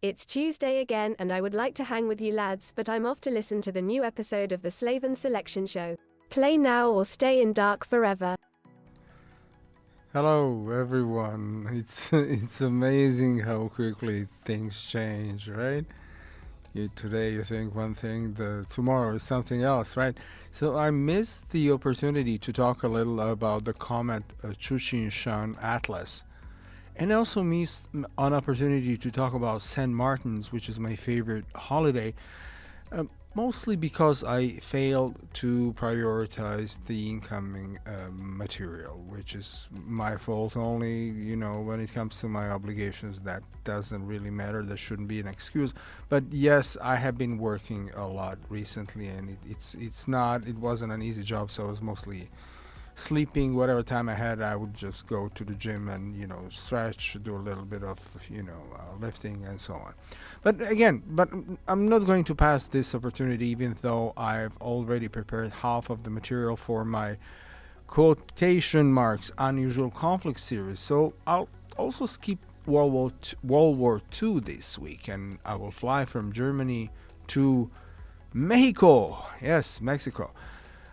It's Tuesday again, and I would like to hang with you lads, but I'm off to listen to the new episode of the Slaven Selection Show. Play now or stay in dark forever. Hello everyone. It's amazing how quickly things change, right? Today you think one thing, tomorrow is something else, right? So I missed the opportunity to talk a little about the comet Chushin-Shan Atlas. And I also missed an opportunity to talk about St. Martin's, which is my favorite holiday, mostly because I failed to prioritize the incoming material, which is my fault only. When it comes to my obligations, that doesn't really matter. There shouldn't be an excuse. But yes, I have been working a lot recently, and it wasn't an easy job, so I was mostly sleeping. Whatever time I had, I would just go to the gym and stretch, do a little bit of lifting and so on. But I'm not going to pass this opportunity, even though I've already prepared half of the material for my quotation marks unusual conflict series. So I'll also skip World War II this week, and I will fly from Germany to Mexico. Yes, Mexico.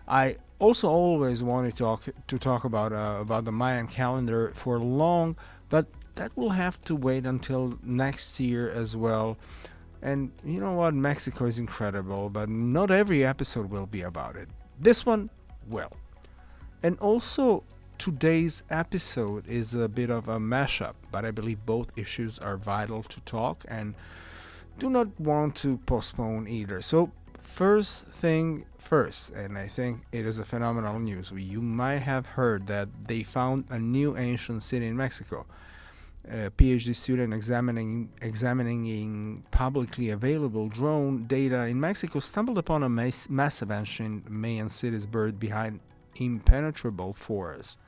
I also always wanted to talk about the Mayan calendar for long, but that will have to wait until next year as well. And you know what? Mexico is incredible, but not every episode will be about it. This one will. And also, today's episode is a bit of a mashup, but I believe both issues are vital to talk and do not want to postpone either. So first thing first, and I think it is a phenomenal news. You might have heard that they found a new ancient city in Mexico. A PhD student examining publicly available drone data in Mexico stumbled upon a massive ancient Mayan city's buried behind impenetrable forests.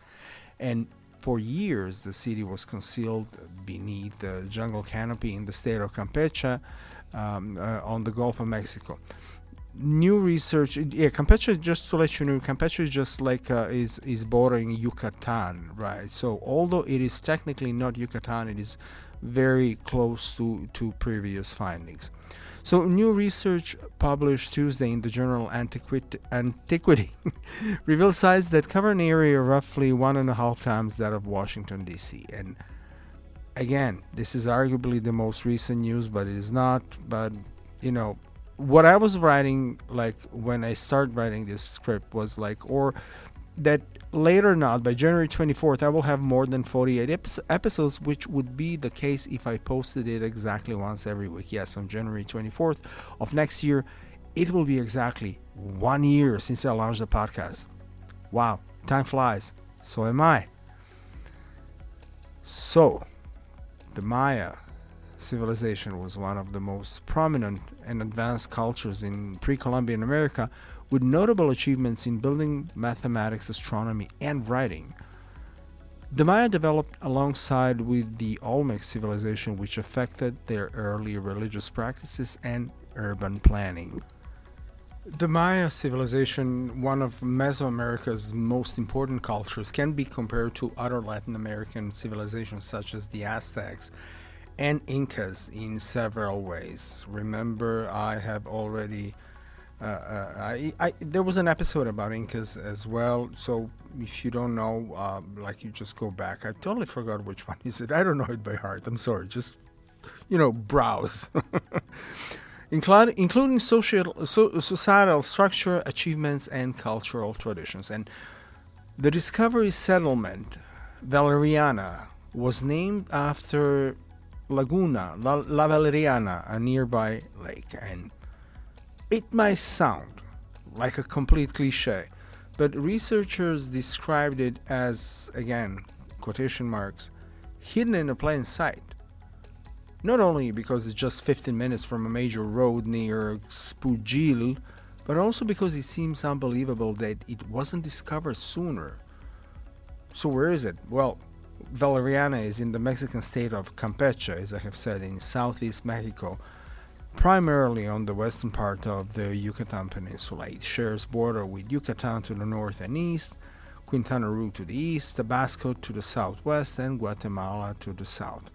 And for years, the city was concealed beneath the jungle canopy in the state of Campeche on the Gulf of Mexico. New research, Campeche, just to let you know, Campeche is just like is bordering Yucatan, right? So although it is technically not Yucatan, it is very close to previous findings. So new research published Tuesday in the journal Antiquity reveals sites that cover an area roughly 1.5 times that of Washington, D.C. And again, this is arguably the most recent news, but it is not. But what I was writing, like when I started writing this script, was like, or that later not, by January 24th, I will have more than 48 episodes, which would be the case if I posted it exactly once every week. Yes, on January 24th of next year, it will be exactly 1 year since I launched the podcast. Wow, time flies. So am I. So, the Maya civilization was one of the most prominent and advanced cultures in pre-Columbian America, with notable achievements in building, mathematics, astronomy, and writing. The Maya developed alongside with the Olmec civilization, which affected their early religious practices and urban planning. The Maya civilization, one of Mesoamerica's most important cultures, can be compared to other Latin American civilizations such as the Aztecs and Incas in several ways. Remember, I have already there was an episode about Incas as well, so if you don't know, you just go back. I totally forgot which one is it. I don't know it by heart. I'm sorry. Just browse. Including societal structure, achievements, and cultural traditions. And the Discovery Settlement, Valeriana, was named after Laguna, La Valeriana, a nearby lake. And it might sound like a complete cliche, but researchers described it as, again, quotation marks, hidden in a plain sight. Not only because it's just 15 minutes from a major road near Spugil, but also because it seems unbelievable that it wasn't discovered sooner. So where is it? Well, Valeriana is in the Mexican state of Campeche, as I have said, in southeast Mexico, primarily on the western part of the Yucatan Peninsula. It shares border with Yucatan to the north and east, Quintana Roo to the east, Tabasco to the southwest, and Guatemala to the south.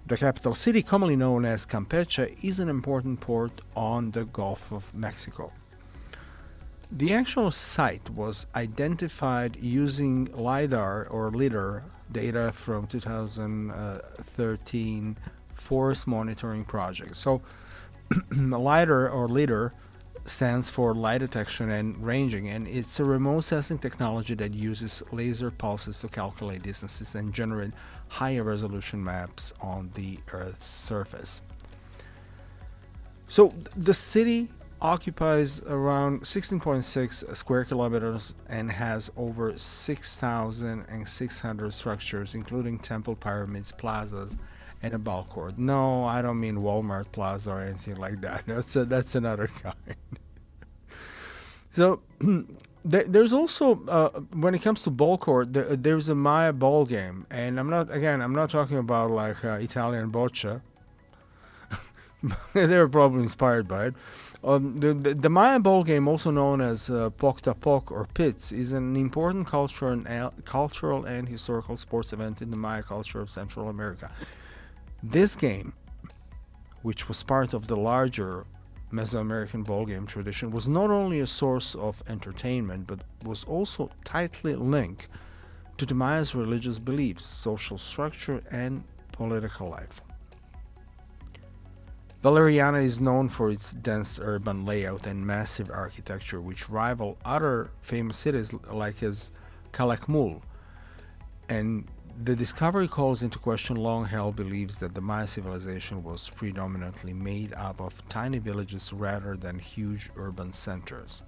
The capital city, commonly known as Campeche, is an important port on the Gulf of Mexico. The actual site was identified using LiDAR or LIDAR data from 2013 forest monitoring project. So LiDAR or LIDAR stands for light detection and ranging, and it's a remote sensing technology that uses laser pulses to calculate distances and generate higher resolution maps on the Earth's surface. So the city occupies around 16.6 square kilometers and has over 6,600 structures, including temple, pyramids, plazas, and a ball court. No, I don't mean Walmart Plaza or anything like that. That's another kind. So there's also, when it comes to ball court, there's a Maya ball game, and I'm not talking about like Italian boccia. They were probably inspired by it. The Maya ball game, also known as Poc or Pits, is an important cultural and historical sports event in the Maya culture of Central America. This game, which was part of the larger Mesoamerican ball game tradition, was not only a source of entertainment, but was also tightly linked to the Maya's religious beliefs, social structure, and political life. Valeriana is known for its dense urban layout and massive architecture, which rival other famous cities like as Calakmul. And the discovery calls into question long-held beliefs that the Maya civilization was predominantly made up of tiny villages rather than huge urban centers.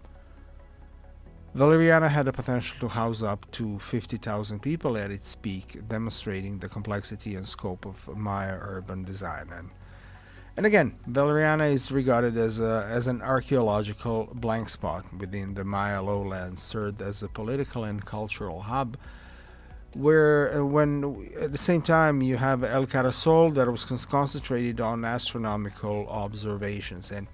Valeriana had the potential to house up to 50,000 people at its peak, demonstrating the complexity and scope of Maya urban design. And again, Valeriana is regarded as an archaeological blank spot within the Maya lowlands, served as a political and cultural hub, where when at the same time you have El Carasol that was concentrated on astronomical observations. And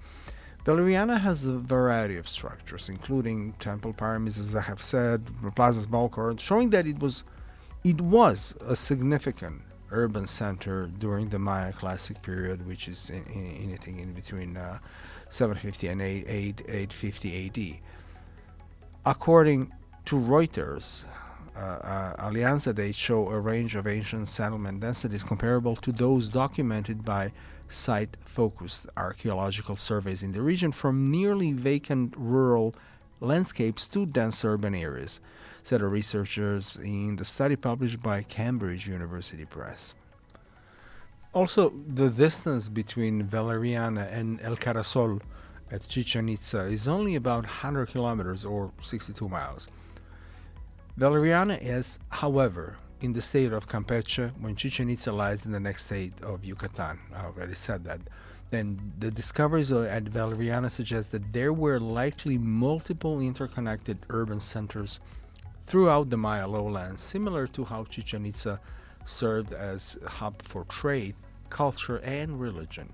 Valeriana has a variety of structures, including temple, pyramids, as I have said, plazas, ball courts, showing that it was a significant urban center during the Maya classic period, which is anything in between 750 and 850 AD. According to Reuters, Alianza dates show a range of ancient settlement densities comparable to those documented by site-focused archaeological surveys in the region, from nearly vacant rural landscapes to dense urban areas, said the researchers in the study published by Cambridge University Press. Also, the distance between Valeriana and El Carasol at Chichen Itza is only about 100 kilometers or 62 miles. Valeriana is, however, in the state of Campeche, when Chichen Itza lies in the next state of Yucatan. I already said that. Then the discoveries at Valeriana suggest that there were likely multiple interconnected urban centers throughout the Maya lowlands, similar to how Chichen Itza served as a hub for trade, culture, and religion.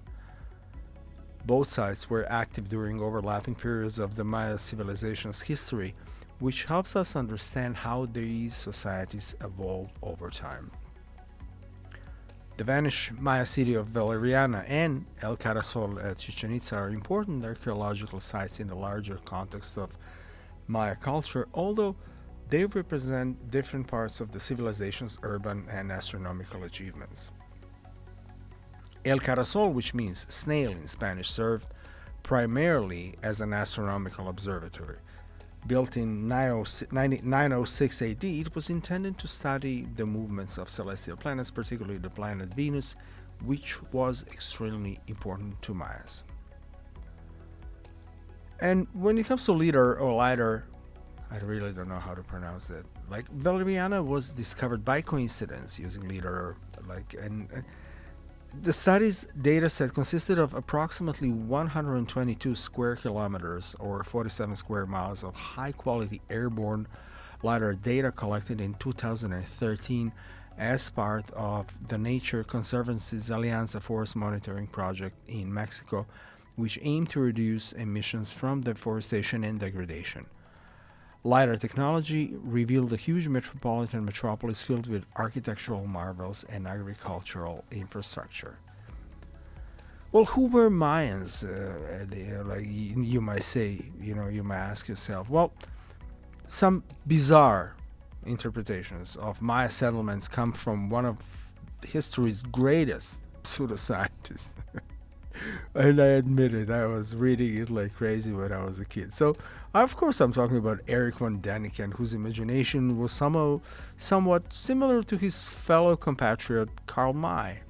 Both sites were active during overlapping periods of the Maya civilization's history, which helps us understand how these societies evolved over time. The vanished Maya city of Valeriana and El Carasol at Chichen Itza are important archaeological sites in the larger context of Maya culture, although they represent different parts of the civilization's urban and astronomical achievements. El Carasol, which means snail in Spanish, served primarily as an astronomical observatory. Built in 906 AD, it was intended to study the movements of celestial planets, particularly the planet Venus, which was extremely important to Mayas. And when it comes to LIDAR, I really don't know how to pronounce it. Like, Valeriana was discovered by coincidence using LIDAR, and the study's data set consisted of approximately 122 square kilometers or 47 square miles of high-quality airborne LiDAR data collected in 2013 as part of the Nature Conservancy's Alianza Forest Monitoring Project in Mexico, which aimed to reduce emissions from deforestation and degradation. LiDAR technology revealed a huge metropolis filled with architectural marvels and agricultural infrastructure. Well, who were Mayans? Like you might say, you might ask yourself. Well, some bizarre interpretations of Maya settlements come from one of history's greatest pseudoscientists. And I admit it, I was reading it like crazy when I was a kid. So, of course, I'm talking about Erich von Däniken, whose imagination was somewhat similar to his fellow compatriot Karl May.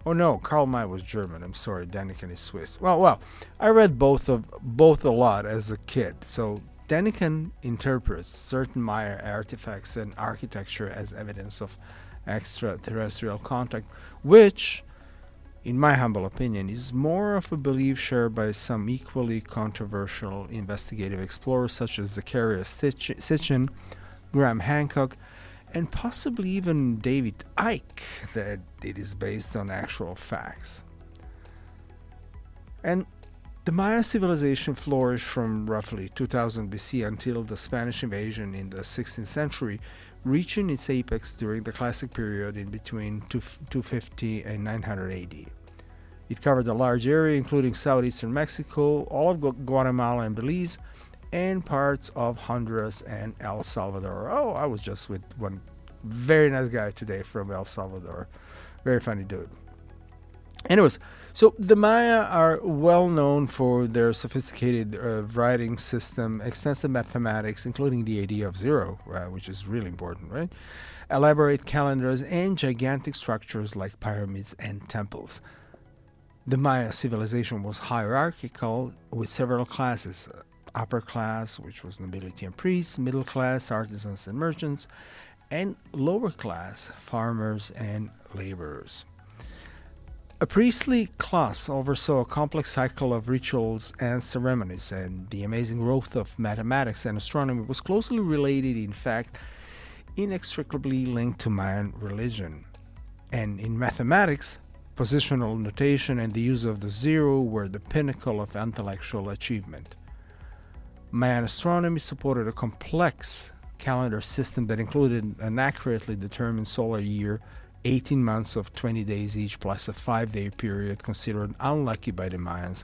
Oh no, Karl May was German. I'm sorry, Däniken is Swiss. Well, I read both a lot as a kid. So Däniken interprets certain Maya artifacts and architecture as evidence of extraterrestrial contact, which, in my humble opinion, is more of a belief shared by some equally controversial investigative explorers such as Zacharias Sitchin, Graham Hancock, and possibly even David Icke, that it is based on actual facts. And the Maya civilization flourished from roughly 2000 BC until the Spanish invasion in the 16th century, reaching its apex during the Classic period in between 250 and 900 AD. It covered a large area including southeastern Mexico, all of Guatemala and Belize, and parts of Honduras and El Salvador. Oh, I was just with one very nice guy today from El Salvador. Very funny dude. Anyways, so the Maya are well known for their sophisticated writing system, extensive mathematics, including the idea of zero, which is really important, right? Elaborate calendars and gigantic structures like pyramids and temples. The Maya civilization was hierarchical with several classes: upper class, which was nobility and priests, middle class, artisans and merchants, and lower class, farmers and laborers. A priestly class oversaw a complex cycle of rituals and ceremonies, and the amazing growth of mathematics and astronomy was closely related, in fact, inextricably linked to Mayan religion. And in mathematics, positional notation and the use of the zero were the pinnacle of intellectual achievement. Mayan astronomy supported a complex calendar system that included an accurately determined solar year, 18 months of 20 days each, plus a 5-day period considered unlucky by the Mayans,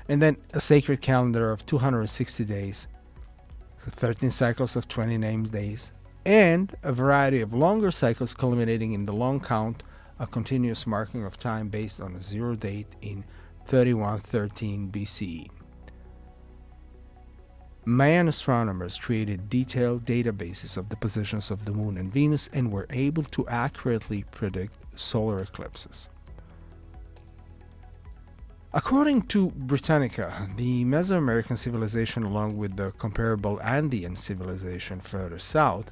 and then a sacred calendar of 260 days, 13 cycles of 20 named days, and a variety of longer cycles culminating in the long count, a continuous marking of time based on a zero date in 3113 BCE. Mayan astronomers created detailed databases of the positions of the Moon and Venus and were able to accurately predict solar eclipses. According to Britannica, the Mesoamerican civilization, along with the comparable Andean civilization further south,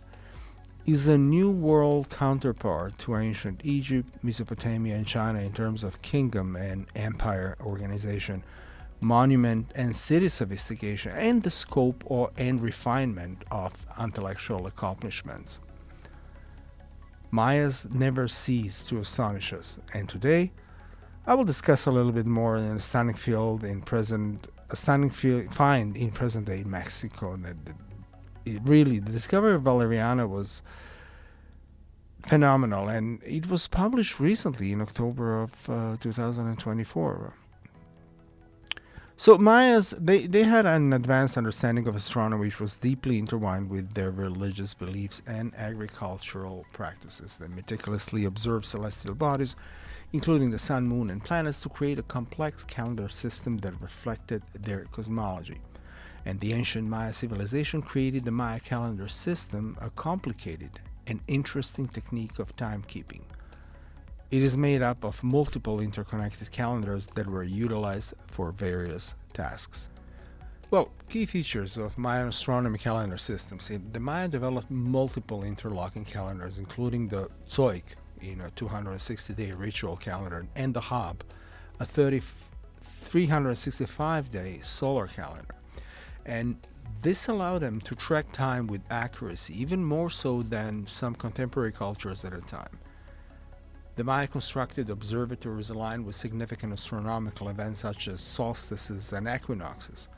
is a New World counterpart to ancient Egypt, Mesopotamia, and China in terms of kingdom and empire organization, monument and city sophistication, and the scope and refinement of intellectual accomplishments. Mayas never cease to astonish us, and today I will discuss a little bit more in a stunning find in present-day Mexico. The discovery of Valeriana was phenomenal, and it was published recently in October of 2024. So Mayas, they had an advanced understanding of astronomy which was deeply intertwined with their religious beliefs and agricultural practices. They meticulously observed celestial bodies, including the sun, moon, and planets, to create a complex calendar system that reflected their cosmology. And the ancient Maya civilization created the Maya calendar system, a complicated and interesting technique of timekeeping. It is made up of multiple interconnected calendars that were utilized for various tasks. Well, key features of Mayan astronomy calendar systems. The Maya developed multiple interlocking calendars, including the Zoic, 260-day ritual calendar, and the Hab, a 365-day solar calendar. And this allowed them to track time with accuracy, even more so than some contemporary cultures at the time. The Maya constructed observatories aligned with significant astronomical events such as solstices and equinoxes.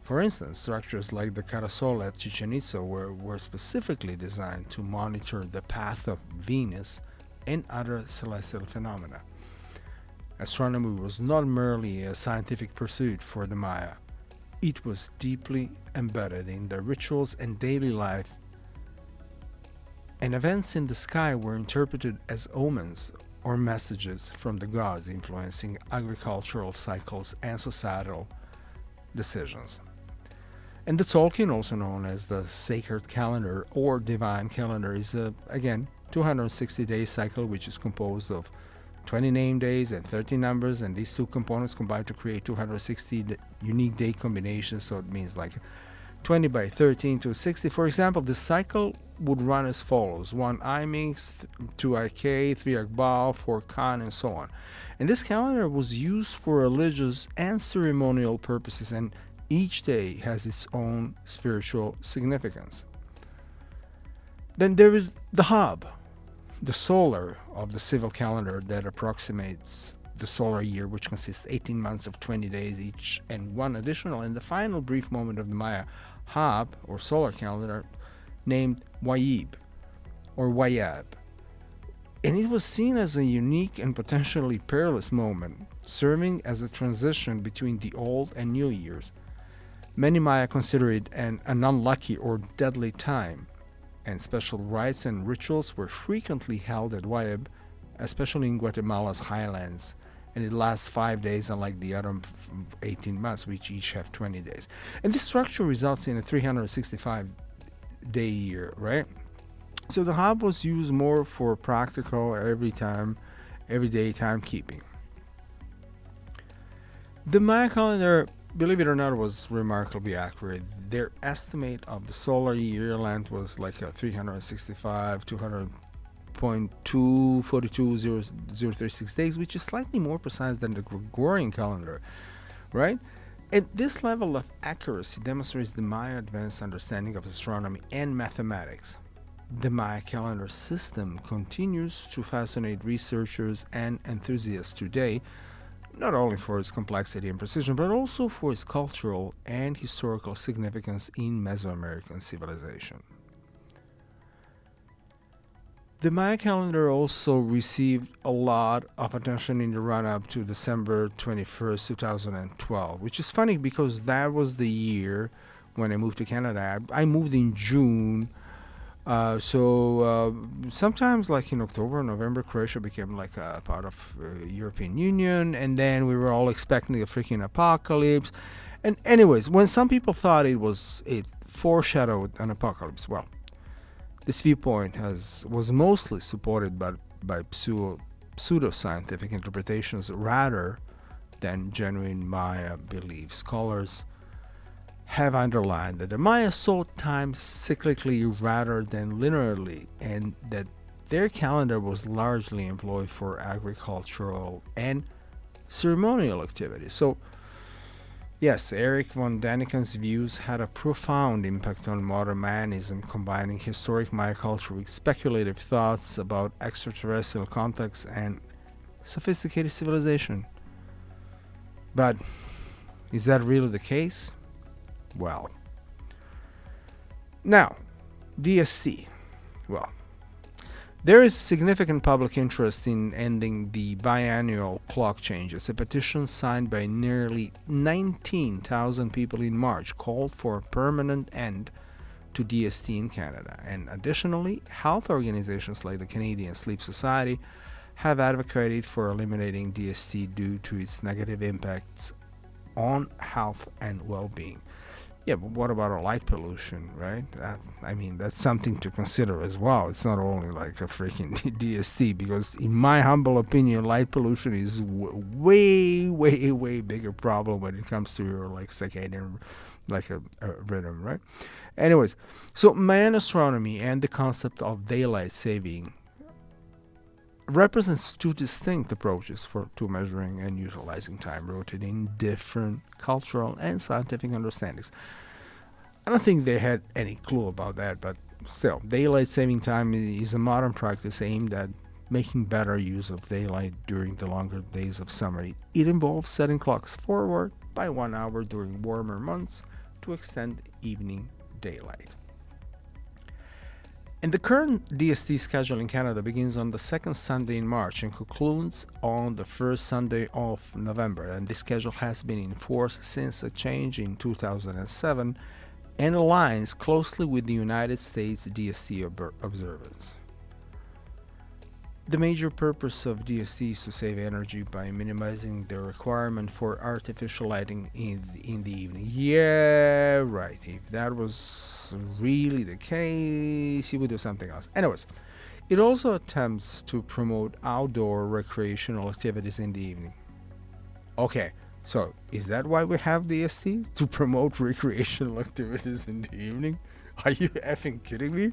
For instance, structures like the Carasol at Chichen Itza were specifically designed to monitor the path of Venus and other celestial phenomena. Astronomy was not merely a scientific pursuit for the Maya. It was deeply embedded in their rituals and daily life, and events in the sky were interpreted as omens or messages from the gods influencing agricultural cycles and societal decisions. And the Tzolk'in, also known as the sacred calendar or divine calendar, is again 260-day cycle which is composed of 20 name days and 13 numbers, and these two components combine to create 260 unique day combinations. So it means like 20 by 13 to 60. For example, the cycle would run as follows: 1 Imix, 2 Ik, 3 Akbal, 4 Kan, and so on. And this calendar was used for religious and ceremonial purposes, and each day has its own spiritual significance. Then there is the Hab, the solar of the civil calendar that approximates the solar year, which consists 18 months of 20 days each, and one additional and the final brief moment of the Maya Hab or solar calendar named Wayib or Wayab. And it was seen as a unique and potentially perilous moment, serving as a transition between the old and new years. Many Maya consider it an unlucky or deadly time, and special rites and rituals were frequently held at Wayab, especially in Guatemala's highlands, and it lasts 5 days, unlike the other 18 months, which each have 20 days. And this structure results in a 365-day year, right? So the Hab was used more for practical, everyday timekeeping. The Maya calendar, believe it or not, was remarkably accurate. Their estimate of the solar year length was like a 365, 200.2420036 days, which is slightly more precise than the Gregorian calendar, right? And this level of accuracy demonstrates the Maya advanced understanding of astronomy and mathematics. The Maya calendar system continues to fascinate researchers and enthusiasts today, not only for its complexity and precision, but also for its cultural and historical significance in Mesoamerican civilization. The Maya calendar also received a lot of attention in the run-up to December 21st, 2012, which is funny because that was the year when I moved to Canada. I moved in June. Sometimes like in October, November, Croatia became like a part of European Union, and then we were all expecting a freaking apocalypse. And anyways, when some people thought it foreshadowed an apocalypse, well, this viewpoint was mostly supported by pseudo-scientific interpretations rather than genuine Maya beliefs. Scholars have underlined that the Maya saw time cyclically rather than linearly, and that their calendar was largely employed for agricultural and ceremonial activities. So, yes, Erich von Daniken's views had a profound impact on modern Mayanism, combining historic Maya culture with speculative thoughts about extraterrestrial contacts and sophisticated civilization. But is that really the case? Well, now, DST. Well, there is significant public interest in ending the biannual clock changes. A petition signed by nearly 19,000 people in March called for a permanent end to DST in Canada. And additionally, health organizations like the Canadian Sleep Society have advocated for eliminating DST due to its negative impacts on health and well-being. Yeah, but what about light pollution, right? That's something to consider as well. It's not only like a freaking DST, because in my humble opinion, light pollution is way, way, way bigger problem when it comes to your like circadian like a rhythm, right? Anyways, so Mayan astronomy and the concept of daylight saving represents two distinct approaches to measuring and utilizing time, rooted in different cultural and scientific understandings. I don't think they had any clue about that, but still, daylight saving time is a modern practice aimed at making better use of daylight during the longer days of summer. It involves setting clocks forward by 1 hour during warmer months to extend evening daylight. And the current DST schedule in Canada begins on the second Sunday in March and concludes on the first Sunday of November. And this schedule has been in force since a change in 2007 and aligns closely with the United States DST observance. The major purpose of DST is to save energy by minimizing the requirement for artificial lighting in the evening. Yeah, right. If that was really the case, you would do something else. Anyways, it also attempts to promote outdoor recreational activities in the evening. Okay, so is that why we have DST? To promote recreational activities in the evening? Are you effing kidding me?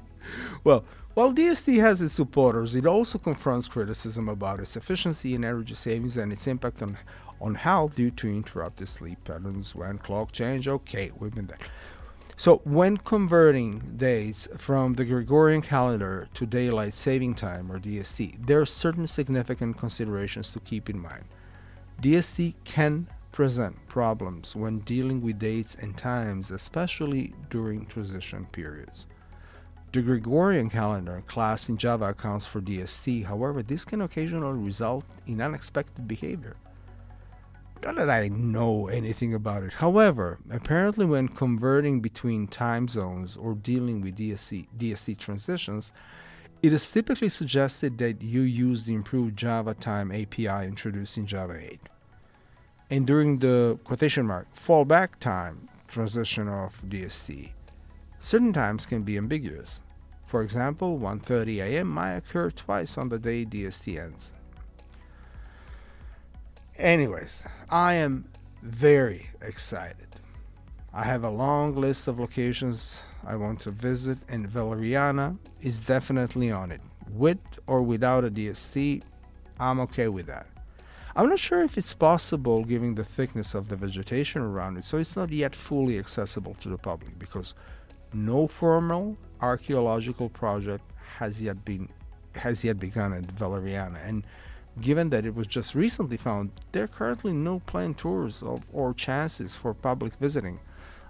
Well, while DST has its supporters, it also confronts criticism about its efficiency and energy savings and its impact on health due to interrupted sleep patterns when clock change. Okay, we've been there. So when converting days from the Gregorian calendar to daylight saving time, or DST, there are certain significant considerations to keep in mind. DST can present problems when dealing with dates and times, especially during transition periods. The Gregorian calendar class in Java accounts for DST. However, this can occasionally result in unexpected behavior. Not that I know anything about it. However, apparently when converting between time zones or dealing with DST transitions, it is typically suggested that you use the improved Java time API introduced in Java 8. And during the quotation mark fallback time transition of DST, certain times can be ambiguous. For example, 1:30 a.m. might occur twice on the day DST ends. Anyways, I am very excited. I have a long list of locations I want to visit, and Valeriana is definitely on it. With or without a DST, I'm okay with that. I'm not sure if it's possible given the thickness of the vegetation around it, so it's not yet fully accessible to the public because no formal archaeological project has yet begun at Valeriana, and given that it was just recently found, there are currently no planned tours or chances for public visiting.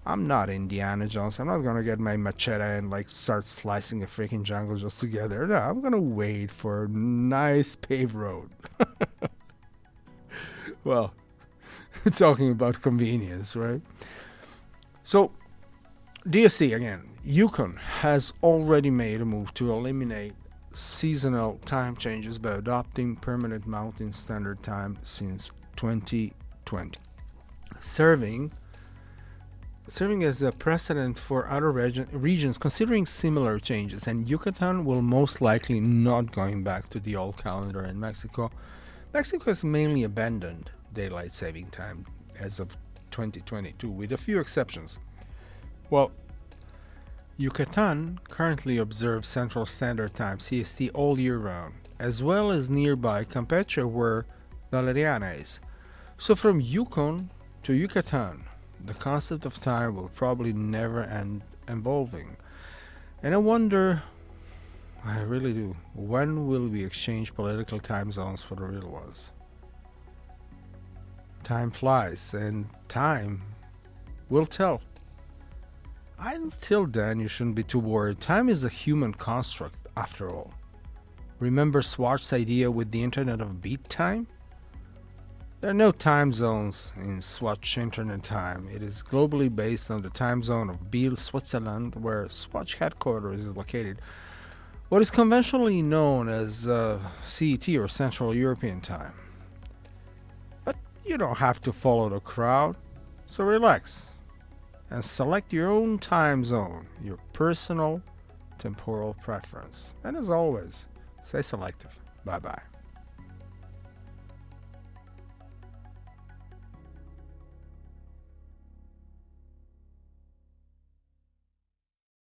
I'm not Indiana Jones. I'm not gonna get my machete and start slicing a freaking jungle just to get there. No, I'm gonna wait for a nice paved road. Well, talking about convenience, right? So, DST again. Yukon has already made a move to eliminate seasonal time changes by adopting permanent mountain standard time since 2020, serving as a precedent for other regions considering similar changes. And Yucatan will most likely not going back to the old calendar in Mexico. Mexico has mainly abandoned daylight saving time as of 2022, with a few exceptions. Well, Yucatan currently observes Central Standard Time (CST) all year round, as well as nearby Campeche where Valeriana is. So from Yukon to Yucatan, the concept of time will probably never end evolving. And I wonder, I really do, when will we exchange political time zones for the real ones? Time flies, and time will tell. Until then, you shouldn't be too worried. Time is a human construct, after all. Remember Schwarz's idea with the Internet of Beat Time? There are no time zones in Swatch Internet Time. It is globally based on the time zone of Biel, Switzerland, where Swatch headquarters is located. What is conventionally known as CET, or Central European Time. But you don't have to follow the crowd, so relax and select your own time zone, your personal temporal preference. And as always, stay selective. Bye-bye.